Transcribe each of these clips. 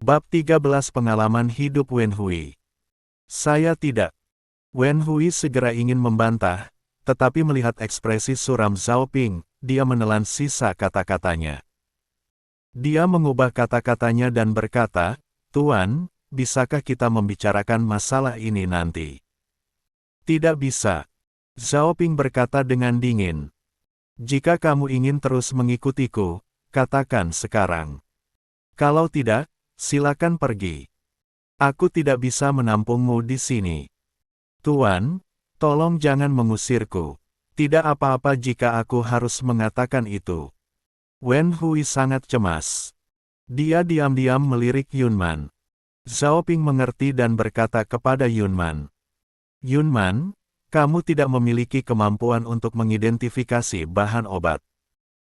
Bab 13 Pengalaman Hidup Wen Hui. Saya tidak. Wen Hui segera ingin membantah, tetapi melihat ekspresi suram Zhao Ping, dia menelan sisa kata-katanya. Dia mengubah kata-katanya dan berkata, "Tuan, bisakah kita membicarakan masalah ini nanti?" "Tidak bisa." Zhao Ping berkata dengan dingin. "Jika kamu ingin terus mengikutiku, katakan sekarang. Kalau tidak, silakan pergi. Aku tidak bisa menampungmu di sini." "Tuan, tolong jangan mengusirku. Tidak apa-apa jika aku harus mengatakan itu." Wen Hui sangat cemas. Dia diam-diam melirik Yunman. Zhao Ping mengerti dan berkata kepada Yunman, "Yunman, kamu tidak memiliki kemampuan untuk mengidentifikasi bahan obat.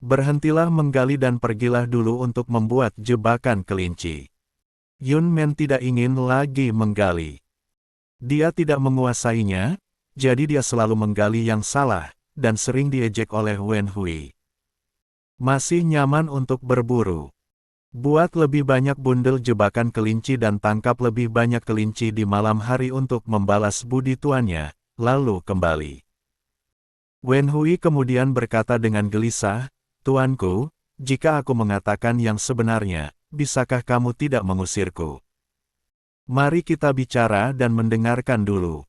Berhentilah menggali dan pergilah dulu untuk membuat jebakan kelinci." Yunman tidak ingin lagi menggali. Dia tidak menguasainya, jadi dia selalu menggali yang salah, dan sering diejek oleh Wen Hui. "Masih nyaman untuk berburu. Buat lebih banyak bundel jebakan kelinci dan tangkap lebih banyak kelinci di malam hari untuk membalas budi tuannya, lalu kembali." Wen Hui kemudian berkata dengan gelisah, "Tuanku, jika aku mengatakan yang sebenarnya, bisakah kamu tidak mengusirku? Mari kita bicara dan mendengarkan dulu."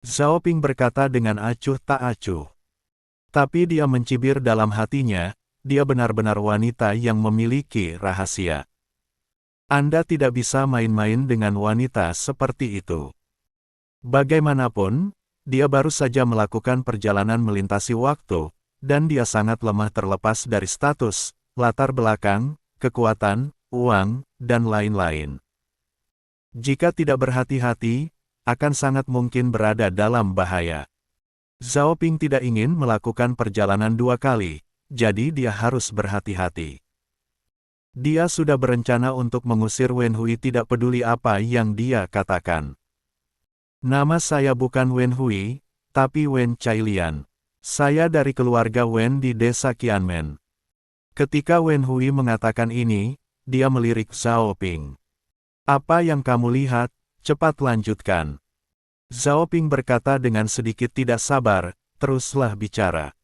Zhao Ping berkata dengan acuh tak acuh. Tapi dia mencibir dalam hatinya, dia benar-benar wanita yang memiliki rahasia. Anda tidak bisa main-main dengan wanita seperti itu. Bagaimanapun, dia baru saja melakukan perjalanan melintasi waktu, dan dia sangat lemah terlepas dari status, latar belakang, kekuatan, uang, dan lain-lain. Jika tidak berhati-hati, akan sangat mungkin berada dalam bahaya. Zhao Ping tidak ingin melakukan perjalanan 2 kali, jadi dia harus berhati-hati. Dia sudah berencana untuk mengusir Wen Hui tidak peduli apa yang dia katakan. "Nama saya bukan Wen Hui, tapi Wen Chailian. Saya dari keluarga Wen di desa Qianmen." Ketika Wen Hui mengatakan ini, dia melirik Zhao Ping. "Apa yang kamu lihat? Cepat lanjutkan." Zhao Ping berkata dengan sedikit tidak sabar, "Teruslah bicara."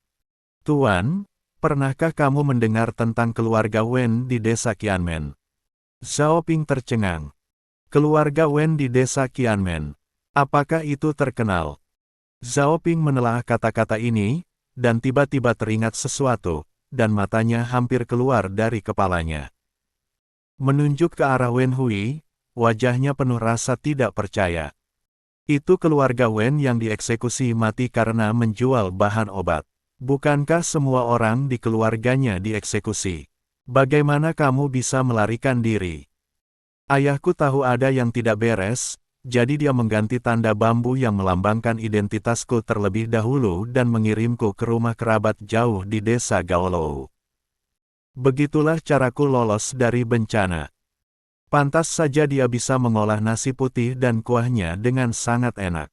"Tuan, pernahkah kamu mendengar tentang keluarga Wen di desa Qianmen?" Zhao Ping tercengang. "Keluarga Wen di desa Qianmen? Apakah itu terkenal?" Zhao Ping menelaah kata-kata ini, dan tiba-tiba teringat sesuatu, dan matanya hampir keluar dari kepalanya. Menunjuk ke arah Wen Hui, wajahnya penuh rasa tidak percaya. "Itu keluarga Wen yang dieksekusi mati karena menjual bahan obat. Bukankah semua orang di keluarganya dieksekusi? Bagaimana kamu bisa melarikan diri?" "Ayahku tahu ada yang tidak beres, jadi dia mengganti tanda bambu yang melambangkan identitasku terlebih dahulu dan mengirimku ke rumah kerabat jauh di desa Gaolou. Begitulah caraku lolos dari bencana. Pantas saja dia bisa mengolah nasi putih dan kuahnya dengan sangat enak.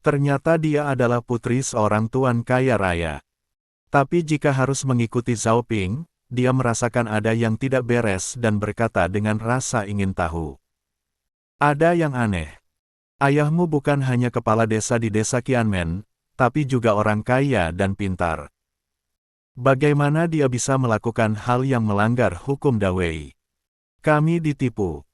Ternyata dia adalah putri seorang tuan kaya raya." Tapi jika harus mengikuti Zhao Ping, dia merasakan ada yang tidak beres dan berkata dengan rasa ingin tahu. "Ada yang aneh. Ayahmu bukan hanya kepala desa di desa Qianmen, tapi juga orang kaya dan pintar. Bagaimana dia bisa melakukan hal yang melanggar hukum Dawei? Kami ditipu."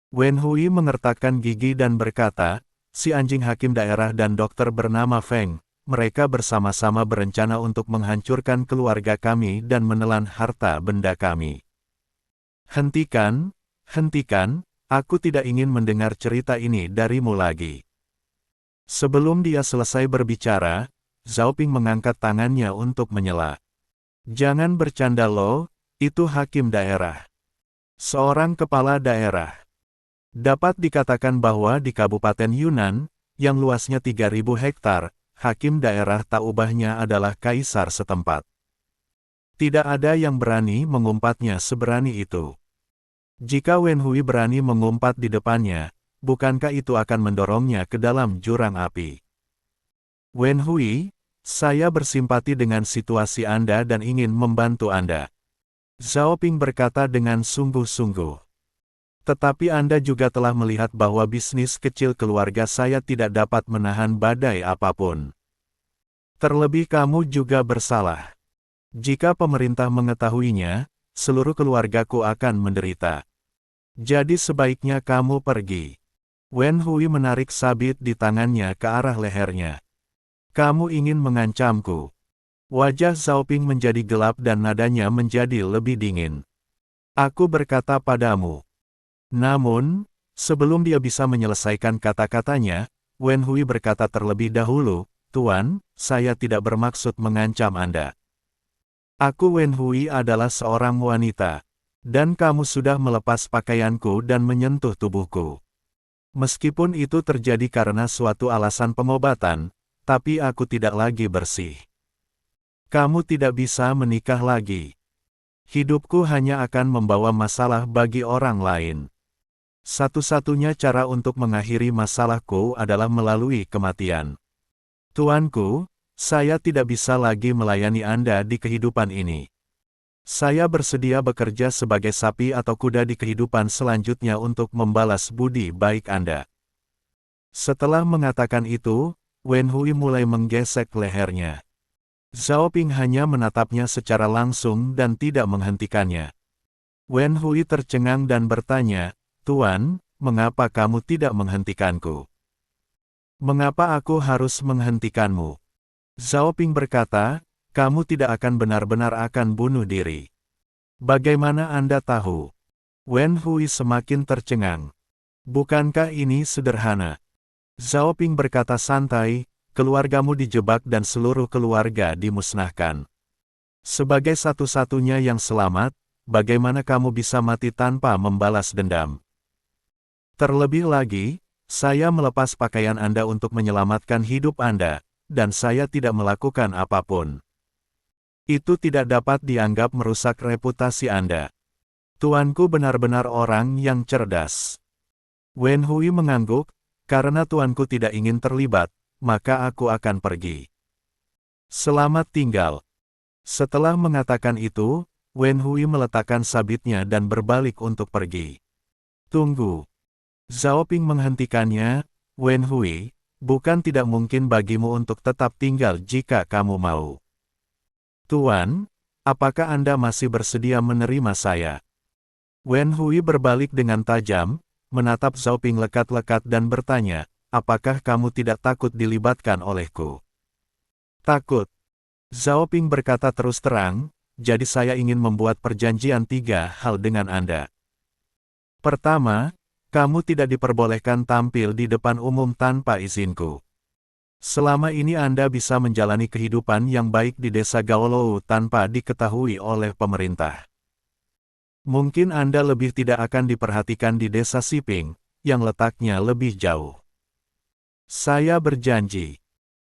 Wen Hui mengertakkan gigi dan berkata, "Si anjing hakim daerah dan dokter bernama Feng, mereka bersama-sama berencana untuk menghancurkan keluarga kami dan menelan harta benda kami." "Hentikan, hentikan, aku tidak ingin mendengar cerita ini darimu lagi." Sebelum dia selesai berbicara, Zhao Ping mengangkat tangannya untuk menyela. "Jangan bercanda loh, itu hakim daerah. Seorang kepala daerah. Dapat dikatakan bahwa di Kabupaten Yunnan, yang luasnya 3.000 hektar, hakim daerah tak ubahnya adalah kaisar setempat. Tidak ada yang berani mengumpatnya seberani itu. Jika Wen Hui berani mengumpat di depannya, bukankah itu akan mendorongnya ke dalam jurang api?" "Wen Hui, saya bersimpati dengan situasi Anda dan ingin membantu Anda." Zhao Ping berkata dengan sungguh-sungguh. Tetapi Anda juga telah melihat bahwa bisnis kecil keluarga saya tidak dapat menahan badai apapun. Terlebih kamu juga bersalah. Jika pemerintah mengetahuinya, seluruh keluargaku akan menderita. Jadi sebaiknya kamu pergi. Wen Hui menarik sabit di tangannya ke arah lehernya. Kamu ingin mengancamku. Wajah Zhao Ping menjadi gelap dan nadanya menjadi lebih dingin. Aku berkata padamu. Namun, sebelum dia bisa menyelesaikan kata-katanya, Wen Hui berkata terlebih dahulu, Tuan, saya tidak bermaksud mengancam Anda. Aku Wen Hui adalah seorang wanita. Dan kamu sudah melepas pakaianku dan menyentuh tubuhku. Meskipun itu terjadi karena suatu alasan pengobatan, tapi aku tidak lagi bersih. Kamu tidak bisa menikah lagi. Hidupku hanya akan membawa masalah bagi orang lain. Satu-satunya cara untuk mengakhiri masalahku adalah melalui kematian. Tuanku, saya tidak bisa lagi melayani Anda di kehidupan ini. Saya bersedia bekerja sebagai sapi atau kuda di kehidupan selanjutnya untuk membalas budi baik Anda. Setelah mengatakan itu, Wen Hui mulai menggesek lehernya. Zhao Ping hanya menatapnya secara langsung dan tidak menghentikannya. Wen Hui tercengang dan bertanya, Tuan, mengapa kamu tidak menghentikanku? Mengapa aku harus menghentikanmu? Zhao Ping berkata, kamu tidak akan benar-benar akan bunuh diri. Bagaimana Anda tahu? Wen Hui semakin tercengang. Bukankah ini sederhana? Zhao Ping berkata santai, keluargamu dijebak dan seluruh keluarga dimusnahkan. Sebagai satu-satunya yang selamat, bagaimana kamu bisa mati tanpa membalas dendam? Terlebih lagi, saya melepas pakaian Anda untuk menyelamatkan hidup Anda, dan saya tidak melakukan apapun. Itu tidak dapat dianggap merusak reputasi Anda. Tuanku benar-benar orang yang cerdas. Wen Hui mengangguk, karena tuanku tidak ingin terlibat, maka aku akan pergi. Selamat tinggal. Setelah mengatakan itu, Wen Hui meletakkan sabitnya dan berbalik untuk pergi. Tunggu. Zhao Ping menghentikannya, Wen Hui, bukan tidak mungkin bagimu untuk tetap tinggal jika kamu mau. Tuan, apakah Anda masih bersedia menerima saya? Wen Hui berbalik dengan tajam, menatap Zhao Ping lekat-lekat dan bertanya, apakah kamu tidak takut dilibatkan olehku? Takut. Zhao Ping berkata terus terang, jadi saya ingin membuat perjanjian 3 hal dengan Anda. Pertama, kamu tidak diperbolehkan tampil di depan umum tanpa izinku. Selama ini Anda bisa menjalani kehidupan yang baik di desa Gaolou tanpa diketahui oleh pemerintah. Mungkin Anda lebih tidak akan diperhatikan di desa Siping, yang letaknya lebih jauh. Saya berjanji.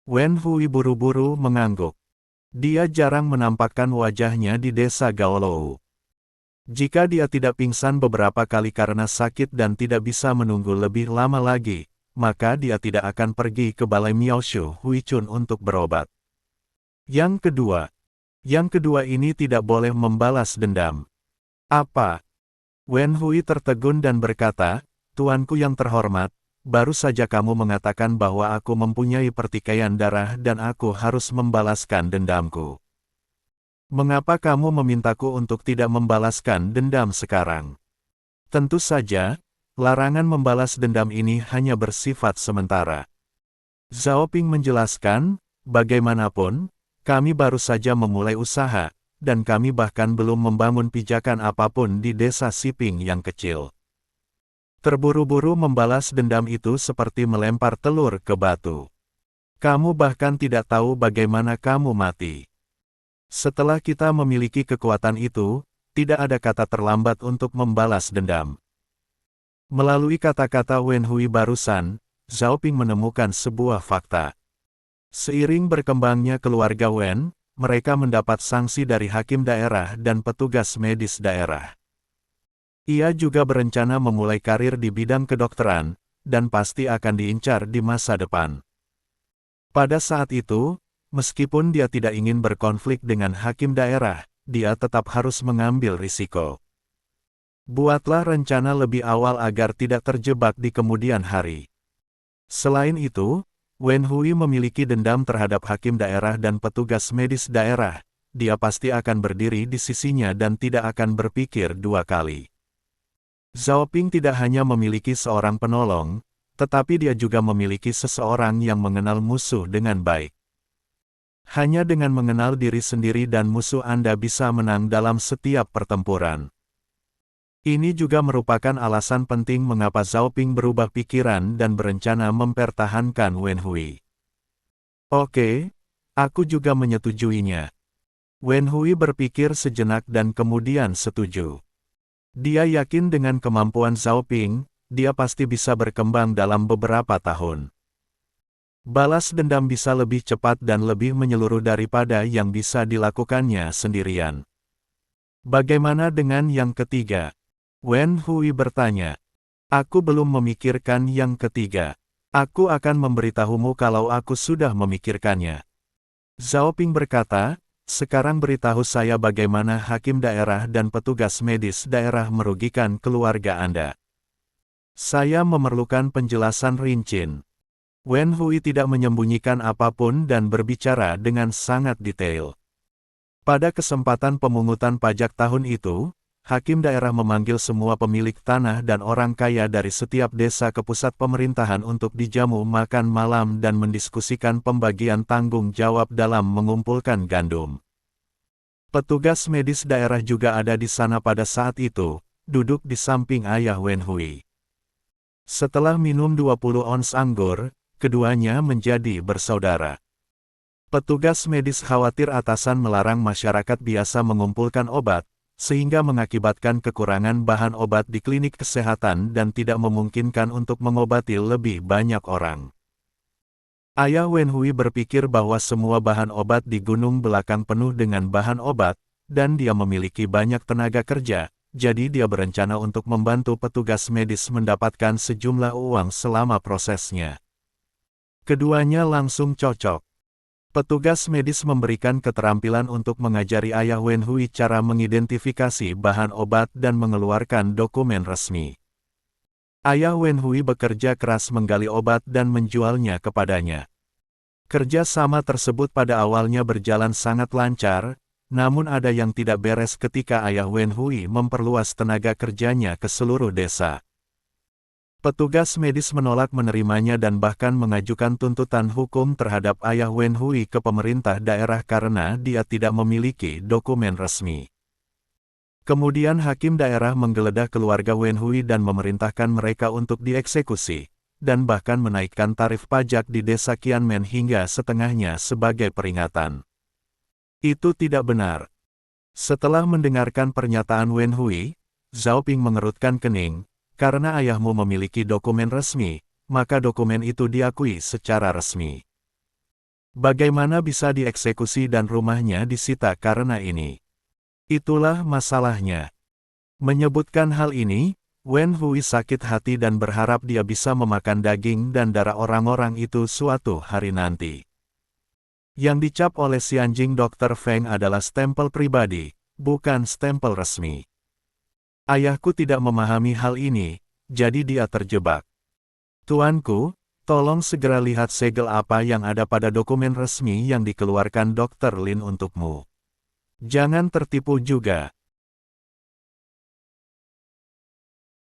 Wen Hui buru-buru mengangguk. Dia jarang menampakkan wajahnya di desa Gaolou. Jika dia tidak pingsan beberapa kali karena sakit dan tidak bisa menunggu lebih lama lagi, maka dia tidak akan pergi ke balai Miaoshu Huichun untuk berobat. Yang kedua ini tidak boleh membalas dendam. Apa? Wen Hui tertegun dan berkata, Tuanku yang terhormat, baru saja kamu mengatakan bahwa aku mempunyai pertikaian darah dan aku harus membalaskan dendamku. Mengapa kamu memintaku untuk tidak membalaskan dendam sekarang? Tentu saja, larangan membalas dendam ini hanya bersifat sementara. Zhao Ping menjelaskan, bagaimanapun, kami baru saja memulai usaha, dan kami bahkan belum membangun pijakan apapun di desa Siping yang kecil. Terburu-buru membalas dendam itu seperti melempar telur ke batu. Kamu bahkan tidak tahu bagaimana kamu mati. Setelah kita memiliki kekuatan itu, tidak ada kata terlambat untuk membalas dendam. Melalui kata-kata Wen Hui barusan, Zhao Ping menemukan sebuah fakta. Seiring berkembangnya keluarga Wen, mereka mendapat sanksi dari hakim daerah dan petugas medis daerah. Ia juga berencana memulai karir di bidang kedokteran, dan pasti akan diincar di masa depan. Pada saat itu, meskipun dia tidak ingin berkonflik dengan hakim daerah, dia tetap harus mengambil risiko. Buatlah rencana lebih awal agar tidak terjebak di kemudian hari. Selain itu, Wen Hui memiliki dendam terhadap hakim daerah dan petugas medis daerah. Dia pasti akan berdiri di sisinya dan tidak akan berpikir dua kali. Zhao Ping tidak hanya memiliki seorang penolong, tetapi dia juga memiliki seseorang yang mengenal musuh dengan baik. Hanya dengan mengenal diri sendiri dan musuh Anda bisa menang dalam setiap pertempuran. Ini juga merupakan alasan penting mengapa Zhao Ping berubah pikiran dan berencana mempertahankan Wen Hui. Oke, aku juga menyetujuinya. Wen Hui berpikir sejenak dan kemudian setuju. Dia yakin dengan kemampuan Zhao Ping, dia pasti bisa berkembang dalam beberapa tahun. Balas dendam bisa lebih cepat dan lebih menyeluruh daripada yang bisa dilakukannya sendirian. Bagaimana dengan yang ketiga? Wen Hui bertanya. Aku belum memikirkan yang ketiga. Aku akan memberitahumu kalau aku sudah memikirkannya. Zhao Ping berkata, sekarang beritahu saya bagaimana hakim daerah dan petugas medis daerah merugikan keluarga Anda. Saya memerlukan penjelasan rinci. Wen Hui tidak menyembunyikan apapun dan berbicara dengan sangat detail. Pada kesempatan pemungutan pajak tahun itu, hakim daerah memanggil semua pemilik tanah dan orang kaya dari setiap desa ke pusat pemerintahan untuk dijamu makan malam dan mendiskusikan pembagian tanggung jawab dalam mengumpulkan gandum. Petugas medis daerah juga ada di sana pada saat itu, duduk di samping ayah Wen Hui. Setelah minum 20 ons anggur, keduanya menjadi bersaudara. Petugas medis khawatir atasan melarang masyarakat biasa mengumpulkan obat, sehingga mengakibatkan kekurangan bahan obat di klinik kesehatan dan tidak memungkinkan untuk mengobati lebih banyak orang. Ayah Wen Hui berpikir bahwa semua bahan obat di gunung belakang penuh dengan bahan obat, dan dia memiliki banyak tenaga kerja, jadi dia berencana untuk membantu petugas medis mendapatkan sejumlah uang selama prosesnya. Keduanya langsung cocok. Petugas medis memberikan keterampilan untuk mengajari ayah Wen Hui cara mengidentifikasi bahan obat dan mengeluarkan dokumen resmi. Ayah Wen Hui bekerja keras menggali obat dan menjualnya kepadanya. Kerja sama tersebut pada awalnya berjalan sangat lancar, namun ada yang tidak beres ketika ayah Wen Hui memperluas tenaga kerjanya ke seluruh desa. Petugas medis menolak menerimanya dan bahkan mengajukan tuntutan hukum terhadap ayah Wen Hui ke pemerintah daerah karena dia tidak memiliki dokumen resmi. Kemudian hakim daerah menggeledah keluarga Wen Hui dan memerintahkan mereka untuk dieksekusi, dan bahkan menaikkan tarif pajak di desa Qianmen hingga setengahnya sebagai peringatan. Itu tidak benar. Setelah mendengarkan pernyataan Wen Hui, Zhao Ping mengerutkan kening. Karena ayahmu memiliki dokumen resmi, maka dokumen itu diakui secara resmi. Bagaimana bisa dieksekusi dan rumahnya disita karena ini? Itulah masalahnya. Menyebutkan hal ini, Wen Hui sakit hati dan berharap dia bisa memakan daging dan darah orang-orang itu suatu hari nanti. Yang dicap oleh si anjing Dr. Feng adalah stempel pribadi, bukan stempel resmi. Ayahku tidak memahami hal ini, jadi dia terjebak. Tuanku, tolong segera lihat segel apa yang ada pada dokumen resmi yang dikeluarkan Dr. Lin untukmu. Jangan tertipu juga.